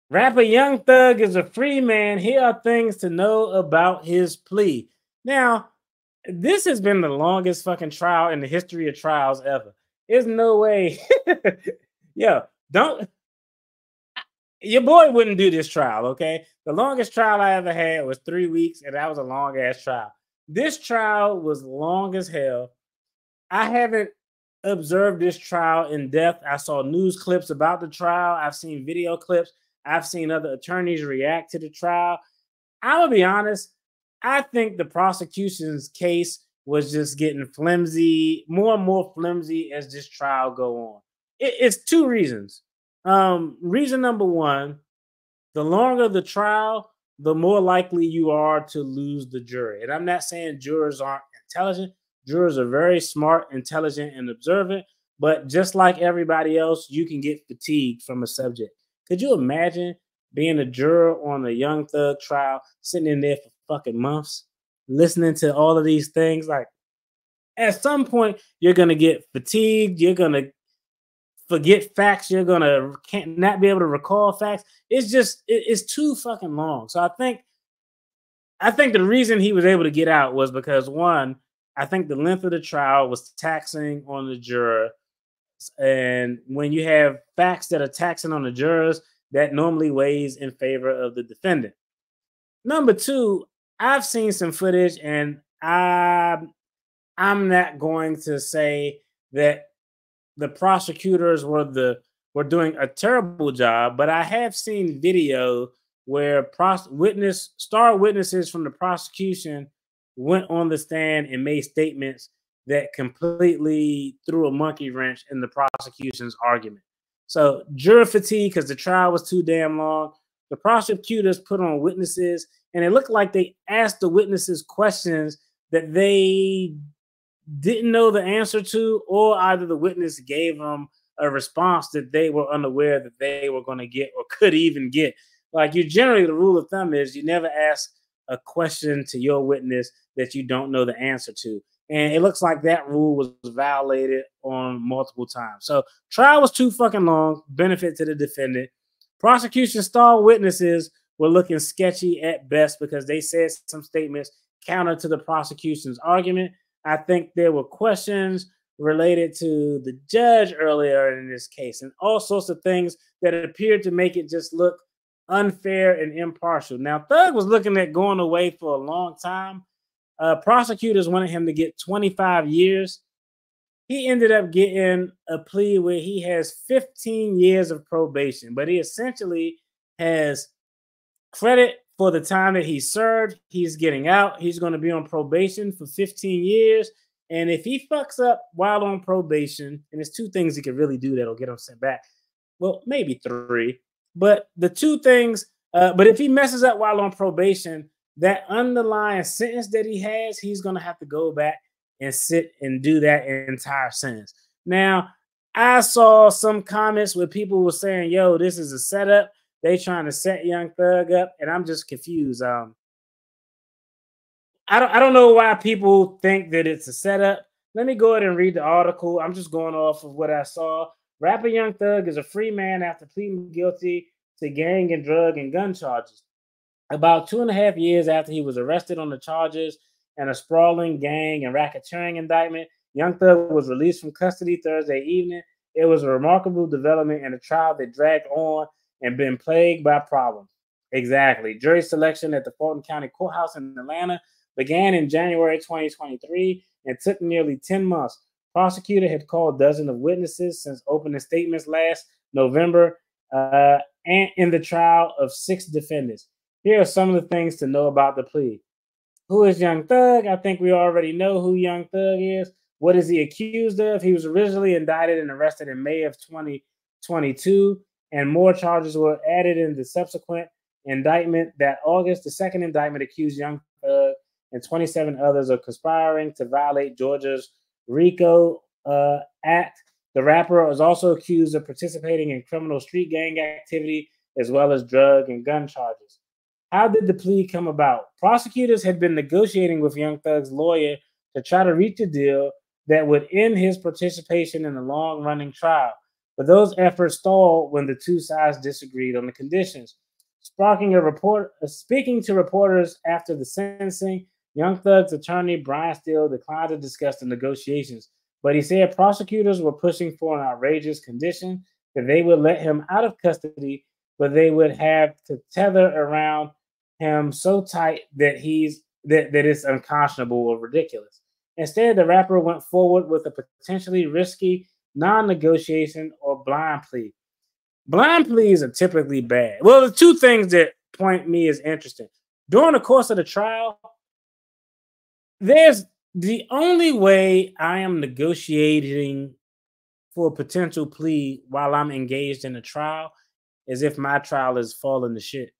Rapper Young Thug is a free man. Here are things to know about his plea. Now, this has been the longest fucking trial in the history of trials ever. There's no way. Yo, don't your boy wouldn't do this trial, okay? The longest trial I ever had was 3 weeks, and that was a long ass trial. This trial was long as hell. I haven't observed this trial in depth. I saw news clips about the trial. I've seen video clips. I've seen other attorneys react to the trial. I'm gonna be honest. I think the prosecution's case was just getting flimsy, more and more flimsy as this trial go on. It's two reasons. Reason number one: the longer the trial, the more likely you are to lose the jury. And I'm not saying jurors aren't intelligent. Jurors are very smart, intelligent, and observant. But just like everybody else, you can get fatigued from a subject. Could you imagine being a juror on a Young Thug trial, sitting in there for fucking months, listening to all of these things? Like, at some point, you're going to get fatigued. You're going to forget facts. You're gonna can't not be able to recall facts. It's just it's too fucking long. So I think the reason he was able to get out was because one, I think the length of the trial was taxing on the juror, and when you have facts that are taxing on the jurors, that normally weighs in favor of the defendant. Number two, I've seen some footage, and I'm not going to say that the prosecutors were doing a terrible job, but I have seen video where star witnesses from the prosecution went on the stand and made statements that completely threw a monkey wrench in the prosecution's argument. So juror fatigue because the trial was too damn long. The prosecutors put on witnesses, and it looked like they asked the witnesses questions that they didn't know the answer to, or either the witness gave them a response that they were unaware that they were going to get or could even get. Like, you generally, the rule of thumb is you never ask a question to your witness that you don't know the answer to. And it looks like that rule was violated on multiple times. So trial was too fucking long, benefit to the defendant. Prosecution star witnesses were looking sketchy at best because they said some statements counter to the prosecution's argument. I think there were questions related to the judge earlier in this case and all sorts of things that appeared to make it just look unfair and impartial. Now, Thug was looking at going away for a long time. Prosecutors wanted him to get 25 years. He ended up getting a plea where he has 15 years of probation, but he essentially has credit for the time that he served. He's getting out. He's going to be on probation for 15 years. And if he fucks up while on probation, and there's two things he could really do that'll get him sent back. Well, maybe three. But the two things, but if he messes up while on probation, that underlying sentence that he has, he's going to have to go back and sit and do that entire sentence. Now, I saw some comments where people were saying, yo, this is a setup. They trying to set Young Thug up, and I'm just confused. I don't know why people think that it's a setup. Let me go ahead and read the article. I'm just going off of what I saw. Rapper Young Thug is a free man after pleading guilty to gang and drug and gun charges. About 2.5 years after he was arrested on the charges and a sprawling gang and racketeering indictment, Young Thug was released from custody Thursday evening. It was a remarkable development in a trial that dragged on and been plagued by problems. Exactly. Jury selection at the Fulton County Courthouse in Atlanta began in January 2023 and took nearly 10 months. Prosecutor had called dozens of witnesses since opening statements last November and in the trial of 6 defendants. Here are some of the things to know about the plea. Who is Young Thug? I think we already know who Young Thug is. What is he accused of? He was originally indicted and arrested in May of 2022, and more charges were added in the subsequent indictment that August. The second indictment accused Young Thug and 27 others of conspiring to violate Georgia's RICO Act. The rapper was also accused of participating in criminal street gang activity as well as drug and gun charges. How did the plea come about? Prosecutors had been negotiating with Young Thug's lawyer to try to reach a deal that would end his participation in the long-running trial. but those efforts stalled when the two sides disagreed on the conditions. Speaking to reporters after the sentencing, Young Thug's attorney Brian Steele declined to discuss the negotiations, but he said prosecutors were pushing for an outrageous condition that they would let him out of custody, but they would have to tether around him so tight that that it's unconscionable or ridiculous. Instead, the rapper went forward with a potentially risky non-negotiation or blind plea. Blind pleas are typically bad. Well, the two things that point me as interesting. During the course of the trial, there's the only way I am negotiating for a potential plea while I'm engaged in a trial is if my trial is falling to shit.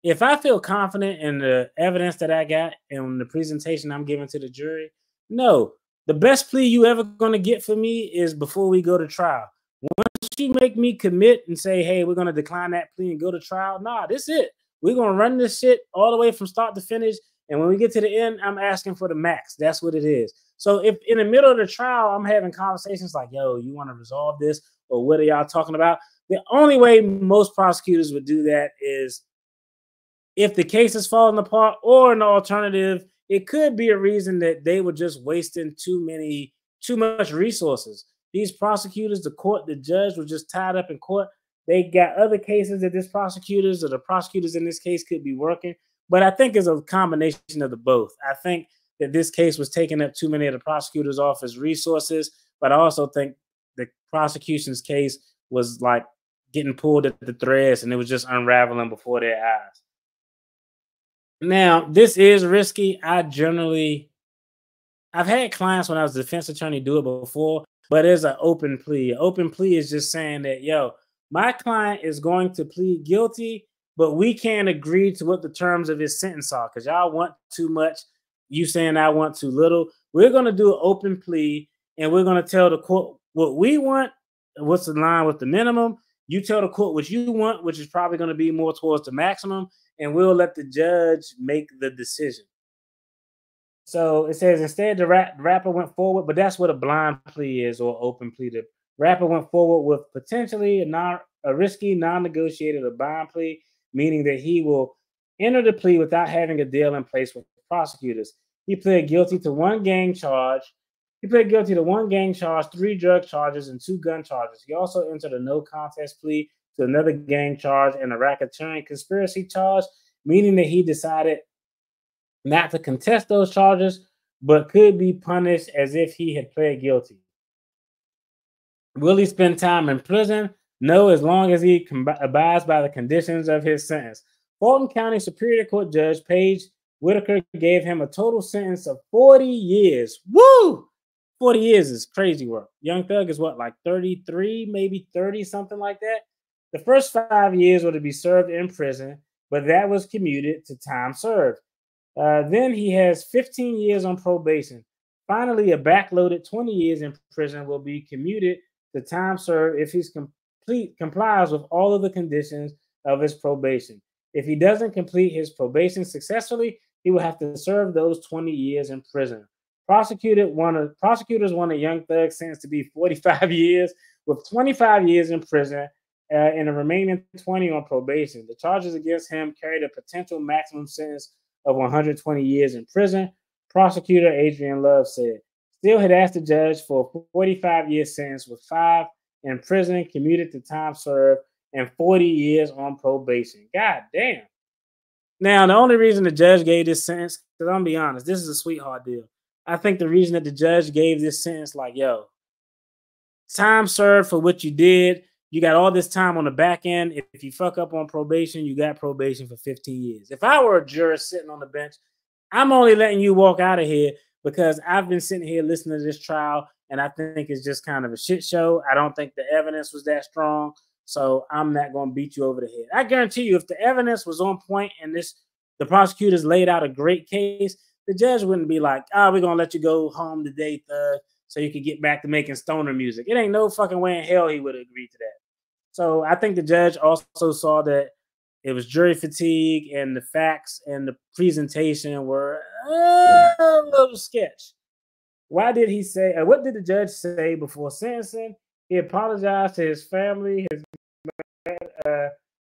If I feel confident in the evidence that I got and the presentation I'm giving to the jury, no, the best plea you ever going to get for me is before we go to trial. Once you make me commit and say, hey, we're going to decline that plea and go to trial, nah, this is it. We're going to run this shit all the way from start to finish. And when we get to the end, I'm asking for the max. That's what it is. So if in the middle of the trial, I'm having conversations like, yo, you want to resolve this? Or what are y'all talking about? The only way most prosecutors would do that is if the case is falling apart, or an alternative, it could be a reason that they were just wasting too much resources. These prosecutors, the court, the judge was just tied up in court. They got other cases that the prosecutors in this case could be working. But I think it's a combination of the both. I think that this case was taking up too many of the prosecutors' office resources, but I also think the prosecution's case was like getting pulled at the threads and it was just unraveling before their eyes. Now, this is risky. I've had clients when I was a defense attorney do it before, but it's an open plea. An open plea is just saying that, yo, my client is going to plead guilty, but we can't agree to what the terms of his sentence are because y'all want too much. You saying I want too little. We're going to do an open plea and we're going to tell the court what we want, what's in line with the minimum. You tell the court what you want, which is probably going to be more towards the maximum, and we'll let the judge make the decision. So it says instead the rapper went forward, but that's what a blind plea is or open plea. The rapper went forward with potentially a risky, non-negotiated or blind plea, meaning that he will enter the plea without having a deal in place with prosecutors. He pled guilty to one gang charge. He pled guilty to one gang charge, 3 drug charges, and 2 gun charges. He also entered a no contest plea to another gang charge and a racketeering conspiracy charge, meaning that he decided not to contest those charges, but could be punished as if he had pled guilty. Will he spend time in prison? No, as long as he abides by the conditions of his sentence. Fulton County Superior Court Judge Paige Whitaker gave him a total sentence of 40 years. Woo! 40 years is crazy work. Young Thug is what, like 33, maybe 30, something like that? The first 5 years were to be served in prison, but that was commuted to time served. Then he has 15 years on probation. Finally, a backloaded 20 years in prison will be commuted to time served if he complies with all of the conditions of his probation. If he doesn't complete his probation successfully, he will have to serve those 20 years in prison. Prosecutors wanted Young Thug sentence to be 45 years with 25 years in prison and the remaining 20 on probation. The charges against him carried a potential maximum sentence of 120 years in prison. Prosecutor Adrian Love said. Still had asked the judge for a 45-year sentence with 5 in prison, commuted to time served, and 40 years on probation. God damn. Now, the only reason the judge gave this sentence, because I'm going to be honest, this is a sweetheart deal. I think the reason that the judge gave this sentence, like, yo, time served for what you did. You got all this time on the back end. If you fuck up on probation, you got probation for 15 years. If I were a juror sitting on the bench, I'm only letting you walk out of here because I've been sitting here listening to this trial, and I think it's just kind of a shit show. I don't think the evidence was that strong, so I'm not going to beat you over the head. I guarantee you, if the evidence was on point and the prosecutors laid out a great case, the judge wouldn't be like, we're going to let you go home today, Thug, so you can get back to making stoner music. It ain't no fucking way in hell he would agree to that. So I think the judge also saw that it was jury fatigue and the facts and the presentation were a little sketch. Why did he say, what did the judge say before sentencing? He apologized to his family.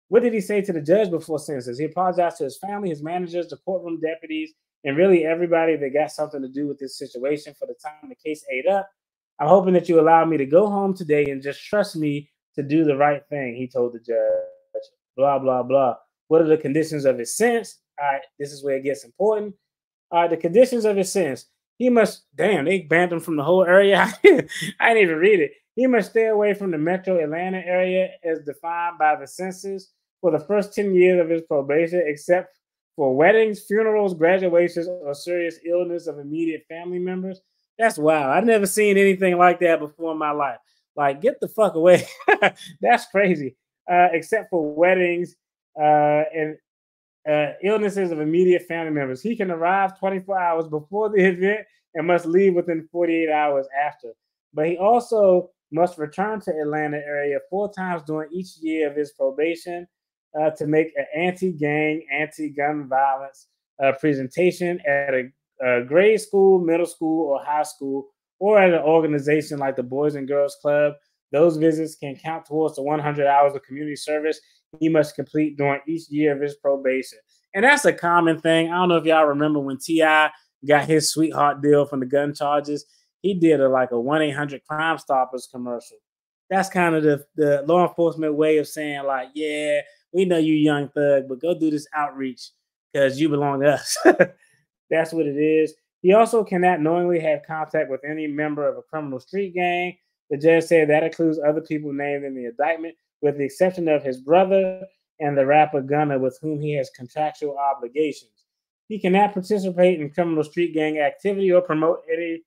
What did he say to the judge before sentences? He apologized to his family, his managers, the courtroom deputies, and really everybody that got something to do with this situation for the time the case ate up. I'm hoping that you allow me to go home today and just trust me to do the right thing, he told the judge. Blah, blah, blah. What are the conditions of his sentence? All right, this is where it gets important. All right, the conditions of his sentence. He must, damn, they banned him from the whole area. I didn't even read it. He must stay away from the metro Atlanta area as defined by the census for the first 10 years of his probation, except for weddings, funerals, graduations, or serious illness of immediate family members. That's wild. I've never seen anything like that before in my life. Like, get the fuck away. That's crazy. Except for weddings and illnesses of immediate family members. He can arrive 24 hours before the event and must leave within 48 hours after. But he also must return to Atlanta area 4 times during each year of his probation to make an anti-gang, anti-gun violence presentation at a grade school, middle school, or high school, or at an organization like the Boys and Girls Club. Those visits can count towards the 100 hours of community service he must complete during each year of his probation. And that's a common thing. I don't know if y'all remember when T.I. got his sweetheart deal from the gun charges. He did like a 1-800 Crime Stoppers commercial. That's kind of the law enforcement way of saying, like, yeah, we know you young thug, but go do this outreach because you belong to us. That's what it is. He also cannot knowingly have contact with any member of a criminal street gang. The judge said that includes other people named in the indictment, with the exception of his brother and the rapper Gunna, with whom he has contractual obligations. He cannot participate in criminal street gang activity or promote any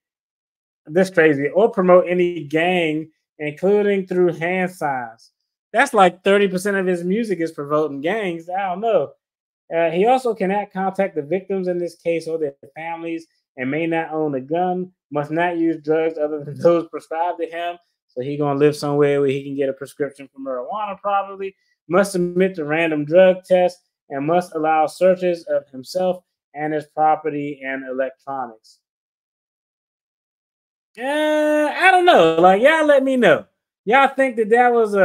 gang, including through hand signs. That's like 30% of his music is promoting gangs. I don't know. He also cannot contact the victims in this case or their families, and may not own a gun, must not use drugs other than those prescribed to him. So he's going to live somewhere where he can get a prescription for marijuana probably, must submit to random drug tests, and must allow searches of himself and his property and electronics. I don't know. Like, y'all let me know. Y'all think that was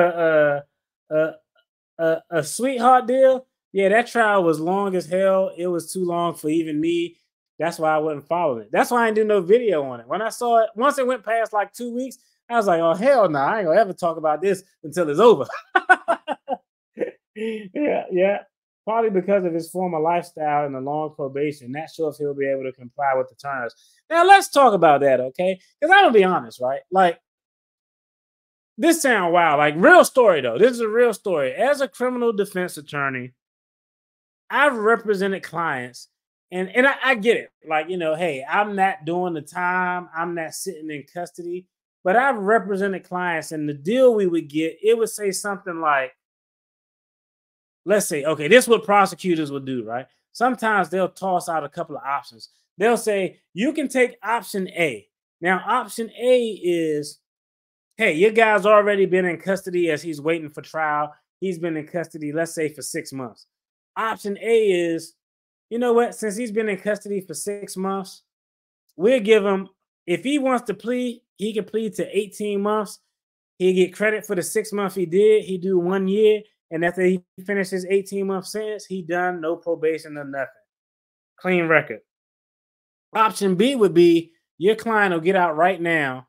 a sweetheart deal? Yeah, that trial was long as hell. It was too long for even me. That's why I wouldn't follow it. That's why I didn't do no video on it. When I saw it, once it went past like 2 weeks, I was like, oh, hell no, I ain't gonna ever talk about this until it's over. Yeah. Probably because of his former lifestyle and the long probation. Not sure if he'll be able to comply with the terms. Now, let's talk about that, okay? Because I'm gonna be honest, right? Like, this sounds wild. Like, real story, though. This is a real story. As a criminal defense attorney, I've represented clients, and I get it. Like, hey, I'm not doing the time. I'm not sitting in custody. But I've represented clients, and the deal we would get, it would say something like, let's say, okay, this is what prosecutors will do, right? Sometimes they'll toss out a couple of options. They'll say, you can take option A. Now, option A is, hey, your guy's already been in custody as he's waiting for trial. He's been in custody, let's say, for 6 months. Option A is, you know what? Since he's been in custody for 6 months, we'll give him, if he wants to plead, he can plead to 18 months. He'll get credit for the 6 months he did. He do 1 year. And after he finishes 18-month sentence, he done, no probation or nothing. Clean record. Option B would be, your client will get out right now,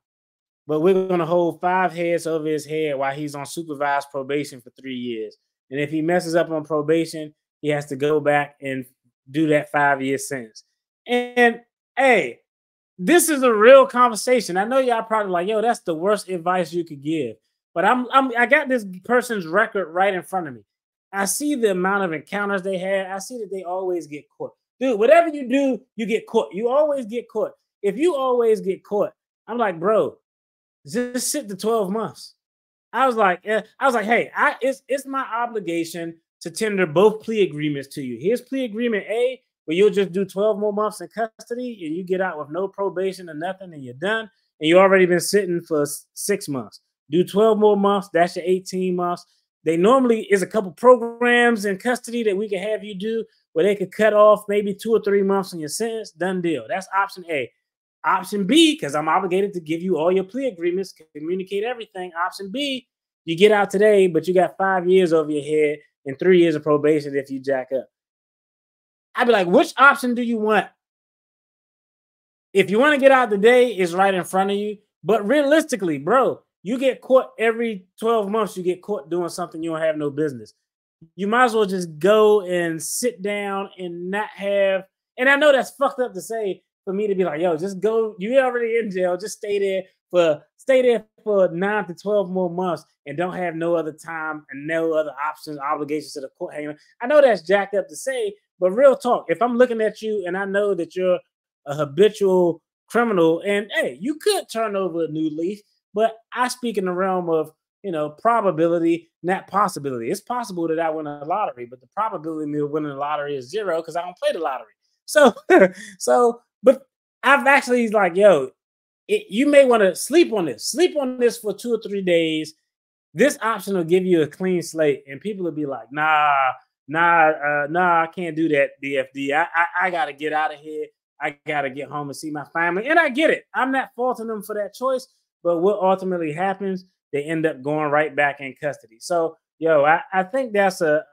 but we're going to hold 5 heads over his head while he's on supervised probation for 3 years. And if he messes up on probation, he has to go back and do that 5-year sentence. And hey, this is a real conversation. I know y'all probably like, yo, that's the worst advice you could give. But I got this person's record right in front of me. I see the amount of encounters they had. I see that they always get caught. Dude, whatever you do, you get caught. You always get caught. If you always get caught, I'm like, bro, just sit the 12 months. I was like, hey, it's my obligation to tender both plea agreements to you. Here's plea agreement A, where you'll just do 12 more months in custody and you get out with no probation or nothing and you're done. And you already been sitting for 6 months. Do 12 more months. That's your 18 months. They normally is a couple programs in custody that we can have you do where they could cut off maybe 2 or 3 months in your sentence. Done deal. That's option A. Option B, because I'm obligated to give you all your plea agreements, communicate everything. Option B, you get out today, but you got 5 years over your head and 3 years of probation if you jack up. I'd be like, which option do you want? If you want to get out today, it's right in front of you. But realistically, bro, you get caught every 12 months, you get caught doing something you don't have no business. You might as well just go and sit down and not have. And I know that's fucked up to say for me to be like, yo, just go. You're already in jail. Just stay there for 9 to 12 more months and don't have no other time and no other options, obligations to the court hanging. I know that's jacked up to say, but real talk. If I'm looking at you and I know that you're a habitual criminal, and hey, you could turn over a new leaf, but I speak in the realm of probability, not possibility. It's possible that I win a lottery, but the probability of winning the lottery is 0 because I don't play the lottery. So, but I've actually like, yo, you may want to sleep on this for 2 or 3 days. This option will give you a clean slate, and people will be like, nah, I can't do that, DFD. I got to get out of here. I got to get home and see my family. And I get it. I'm not faulting them for that choice, but what ultimately happens, they end up going right back in custody. So, yo, I think that's a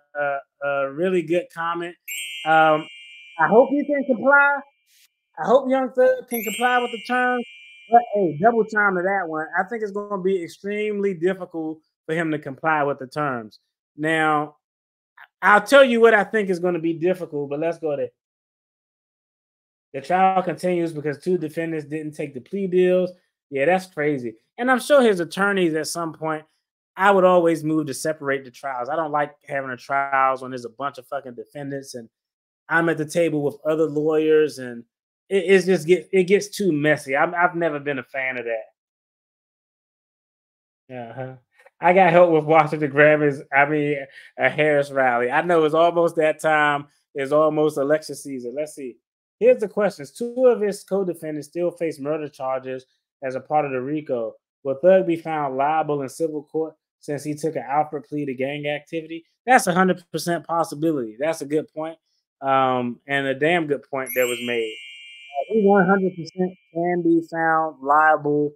really good comment. I hope you can comply. I hope Young Thug can comply with the terms. But hey, double time to that one. I think it's going to be extremely difficult for him to comply with the terms. Now, I'll tell you what I think is going to be difficult, but let's go there. The trial continues because 2 defendants didn't take the plea deals. Yeah, that's crazy. And I'm sure his attorneys at some point, I would always move to separate the trials. I don't like having the trials when there's a bunch of fucking defendants and I'm at the table with other lawyers and it gets too messy. I've never been a fan of that. Uh-huh. I got help with Washington Grammys. A Harris rally. I know it's almost that time. It's almost election season. Let's see. Here's the questions. 2 of his co-defendants still face murder charges as a part of the RICO. Will Thug be found liable in civil court since he took an Alfred plea to gang activity? That's 100% possibility. That's a good point, and a damn good point that was made. He 100% can be found liable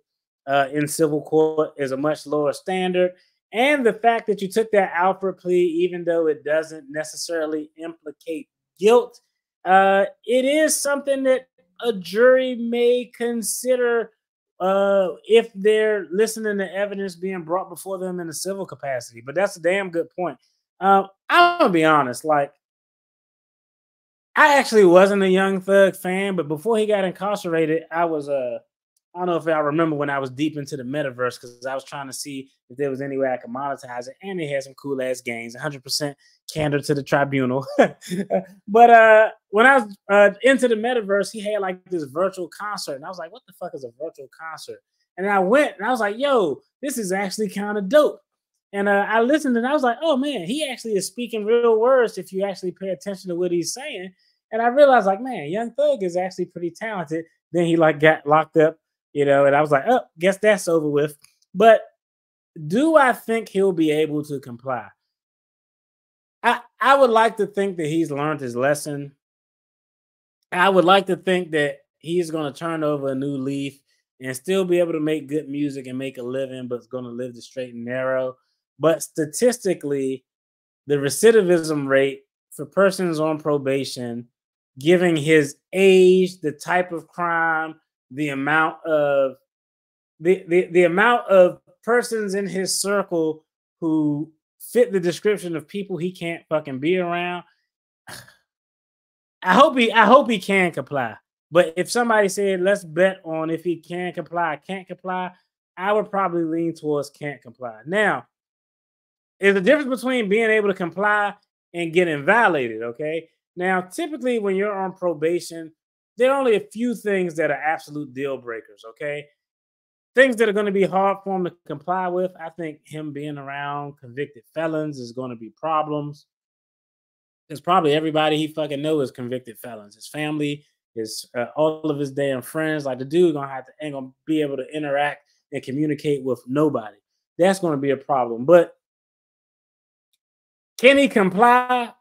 in civil court is a much lower standard. And the fact that you took that Alfred plea, even though it doesn't necessarily implicate guilt, it is something that a jury may consider if they're listening to evidence being brought before them in a civil capacity. But that's a damn good point. I'm gonna be honest, like I actually wasn't a Young Thug fan, but before he got incarcerated, I was I don't know if I remember when I was deep into the metaverse because I was trying to see if there was any way I could monetize it, and they had some cool ass games. 100% candor to the tribunal. But when I was into the metaverse, he had like this virtual concert, and I was like, "What the fuck is a virtual concert?" And I went, and I was like, "Yo, this is actually kind of dope." And I listened, and I was like, "Oh man, he actually is speaking real words if you actually pay attention to what he's saying." And I realized, like, man, Young Thug is actually pretty talented. Then he like got locked up, and I was like, oh, guess that's over with. But do I think he'll be able to comply? I would like to think that he's learned his lesson. I would like to think that he's going to turn over a new leaf and still be able to make good music and make a living, but it's going to live the straight and narrow. But statistically, the recidivism rate for persons on probation, giving his age, the type of crime, the amount of the amount of persons in his circle who fit the description of people he can't fucking be around. I hope he can comply. But if somebody said let's bet on if he can comply, can't comply, I would probably lean towards can't comply. Now, there's a difference between being able to comply and getting violated. Okay. Now, typically when you're on probation, there are only a few things that are absolute deal breakers. Okay. Things that are going to be hard for him to comply with. I think him being around convicted felons is going to be problems. Because probably everybody he fucking knows is convicted felons. His family, his all of his damn friends. Like the dude ain't gonna be able to interact and communicate with nobody. That's going to be a problem. But can he comply?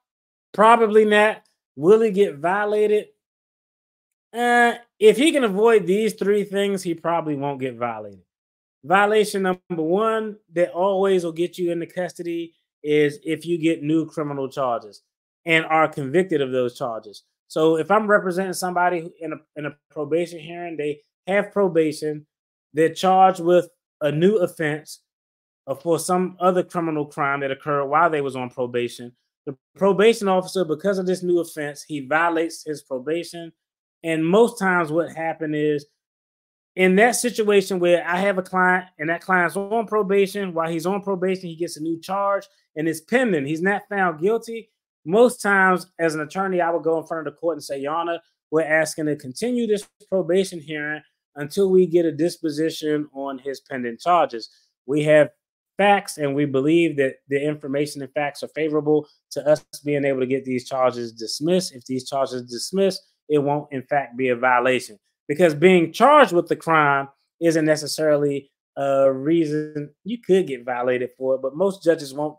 Probably not. Will he get violated? If he can avoid these three things, he probably won't get violated. Violation number one that always will get you into custody is if you get new criminal charges and are convicted of those charges. So if I'm representing somebody in a probation hearing, they have probation, they're charged with a new offense for some other criminal crime that occurred while they was on probation. The probation officer, because of this new offense, he violates his probation. And most times what happened is in that situation where I have a client and that client's on probation, while he's on probation, he gets a new charge and it's pending. He's not found guilty. Most times, as an attorney, I would go in front of the court and say, Your Honor, we're asking to continue this probation hearing until we get a disposition on his pending charges. We have facts and we believe that the information and facts are favorable to us being able to get these charges dismissed. If these charges dismissed, it won't, in fact, be a violation, because being charged with the crime isn't necessarily a reason you could get violated for it, but most judges won't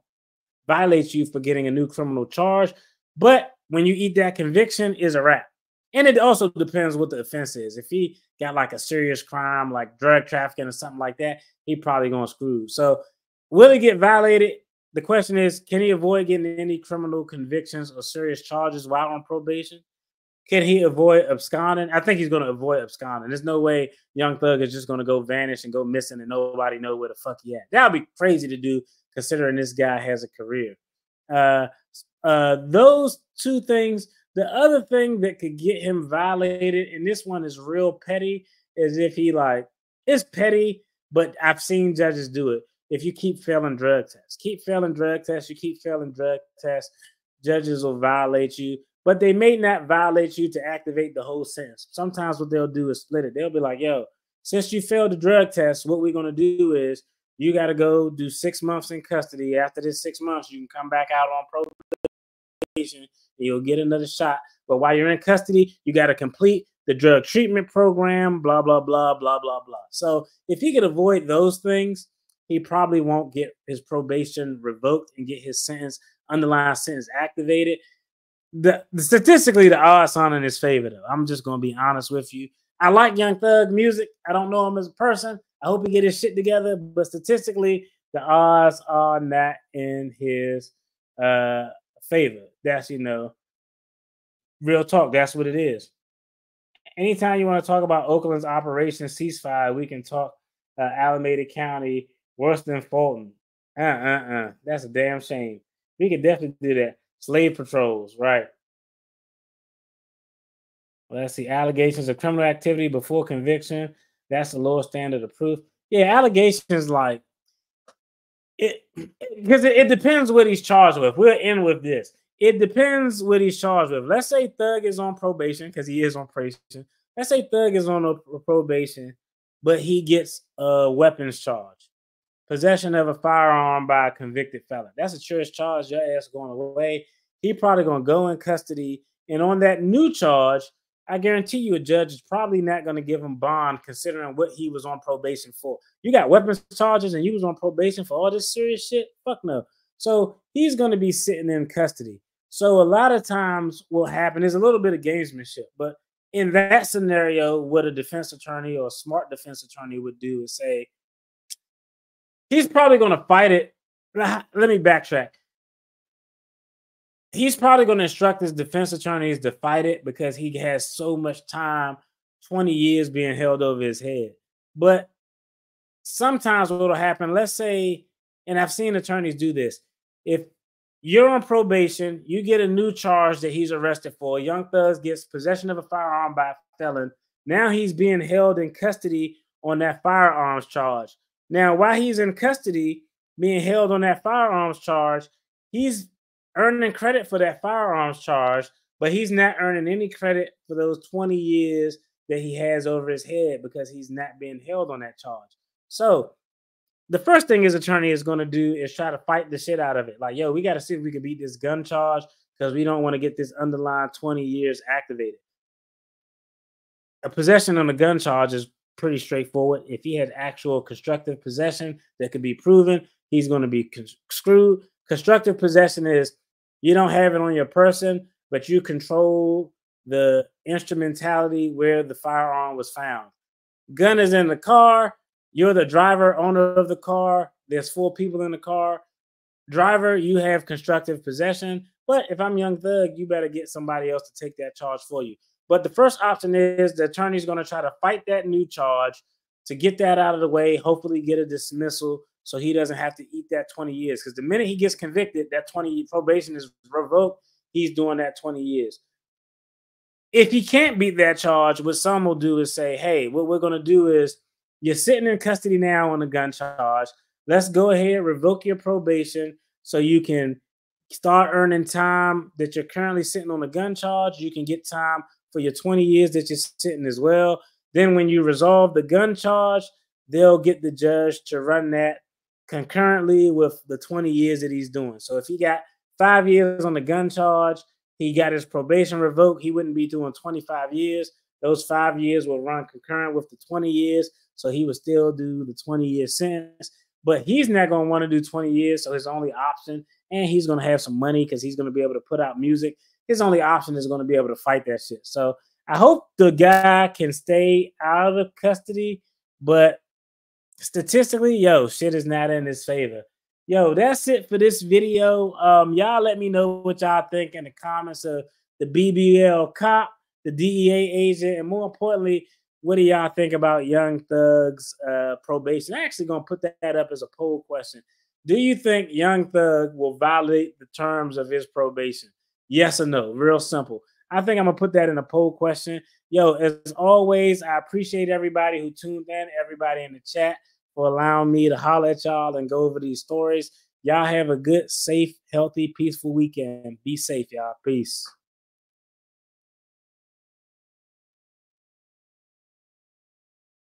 violate you for getting a new criminal charge. But when you eat that conviction, is a wrap. And it also depends what the offense is. If he got like a serious crime like drug trafficking or something like that, he probably gonna screw. So will he get violated? The question is, can he avoid getting any criminal convictions or serious charges while on probation? Can he avoid absconding? I think he's going to avoid absconding. There's no way Young Thug is just going to go vanish and go missing and nobody know where the fuck he at. That would be crazy to do considering this guy has a career. Those two things. The other thing that could get him violated, and this one is real petty, is if he it's petty, but I've seen judges do it. If you keep failing drug tests, you keep failing drug tests, judges will violate you. But they may not violate you to activate the whole sentence. Sometimes what they'll do is split it. They'll be like, yo, since you failed the drug test, what we're going to do is you got to go do 6 months in custody. After this 6 months, you can come back out on probation and you'll get another shot. But while you're in custody, you got to complete the drug treatment program, blah, blah, blah, blah, blah, blah. So if he could avoid those things, he probably won't get his probation revoked and get his underlying sentence activated. Statistically, the odds are in his favor, though. I'm just gonna be honest with you. I like Young Thug music. I don't know him as a person. I hope he get his shit together, but statistically, the odds are not in his favor. That's real talk. That's what it is. Anytime you want to talk about Oakland's Operation Ceasefire, we can talk Alameda County worse than Fulton. That's a damn shame. We could definitely do that. Slave patrols, right? Let's see. Allegations of criminal activity before conviction. That's the lower standard of proof. Yeah, allegations like it, because it depends what he's charged with. We'll end with this. It depends what he's charged with. Let's say Thug is on probation, because he is on probation. Let's say Thug is on a probation, but he gets a weapons charge. Possession of a firearm by a convicted felon. That's a serious charge. Your ass going away. He probably going to go in custody. And on that new charge, I guarantee you a judge is probably not going to give him bond considering what he was on probation for. You got weapons charges and you was on probation for all this serious shit? Fuck no. So he's going to be sitting in custody. So a lot of times what happen is a little bit of gamesmanship. But in that scenario, what a defense attorney or a smart defense attorney would do is say, he's probably going to fight it. Let me backtrack. He's probably going to instruct his defense attorneys to fight it because he has so much time, 20 years being held over his head. But sometimes what will happen, let's say, and I've seen attorneys do this. If you're on probation, you get a new charge that he's arrested for. Young Thug gets possession of a firearm by a felon. Now he's being held in custody on that firearms charge. Now, while he's in custody, being held on that firearms charge, he's earning credit for that firearms charge, but he's not earning any credit for those 20 years that he has over his head because he's not being held on that charge. So the first thing his attorney is going to do is try to fight the shit out of it. Like, yo, we got to see if we can beat this gun charge because we don't want to get this underlying 20 years activated. A possession on a gun charge is pretty straightforward. If he had actual constructive possession that could be proven, he's going to be screwed. Constructive possession is you don't have it on your person, but you control the instrumentality where the firearm was found. Gun is in the car. You're the driver, owner of the car. There's 4 people in the car. Driver, you have constructive possession. But if I'm Young Thug, you better get somebody else to take that charge for you. But the first option is the attorney's going to try to fight that new charge to get that out of the way, hopefully get a dismissal so he doesn't have to eat that 20 years. Because the minute he gets convicted, that 20 probation is revoked. He's doing that 20 years. If he can't beat that charge, what some will do is say, hey, what we're going to do is you're sitting in custody now on a gun charge. Let's go ahead, revoke your probation so you can start earning time that you're currently sitting on a gun charge. You can get time for your 20 years that you're sitting as well. Then when you resolve the gun charge, they'll get the judge to run that concurrently with the 20 years that he's doing. So if he got 5 years on the gun charge, he got his probation revoked, he wouldn't be doing 25 years. Those 5 years will run concurrent with the 20 years. So he would still do the 20-year sentence. But he's not going to want to do 20 years. So his only option, and he's going to have some money because he's going to be able to put out music. His only option is going to be able to fight that shit. So I hope the guy can stay out of custody. But statistically, yo, shit is not in his favor. Yo, that's it for this video. Y'all let me know what y'all think in the comments of the BBL cop, the DEA agent, and more importantly, what do y'all think about Young Thug's probation? I'm actually going to put that up as a poll question. Do you think Young Thug will violate the terms of his probation? Yes or no? Real simple. I think I'm going to put that in a poll question. Yo, as always, I appreciate everybody who tuned in, everybody in the chat for allowing me to holler at y'all and go over these stories. Y'all have a good, safe, healthy, peaceful weekend. Be safe, y'all. Peace.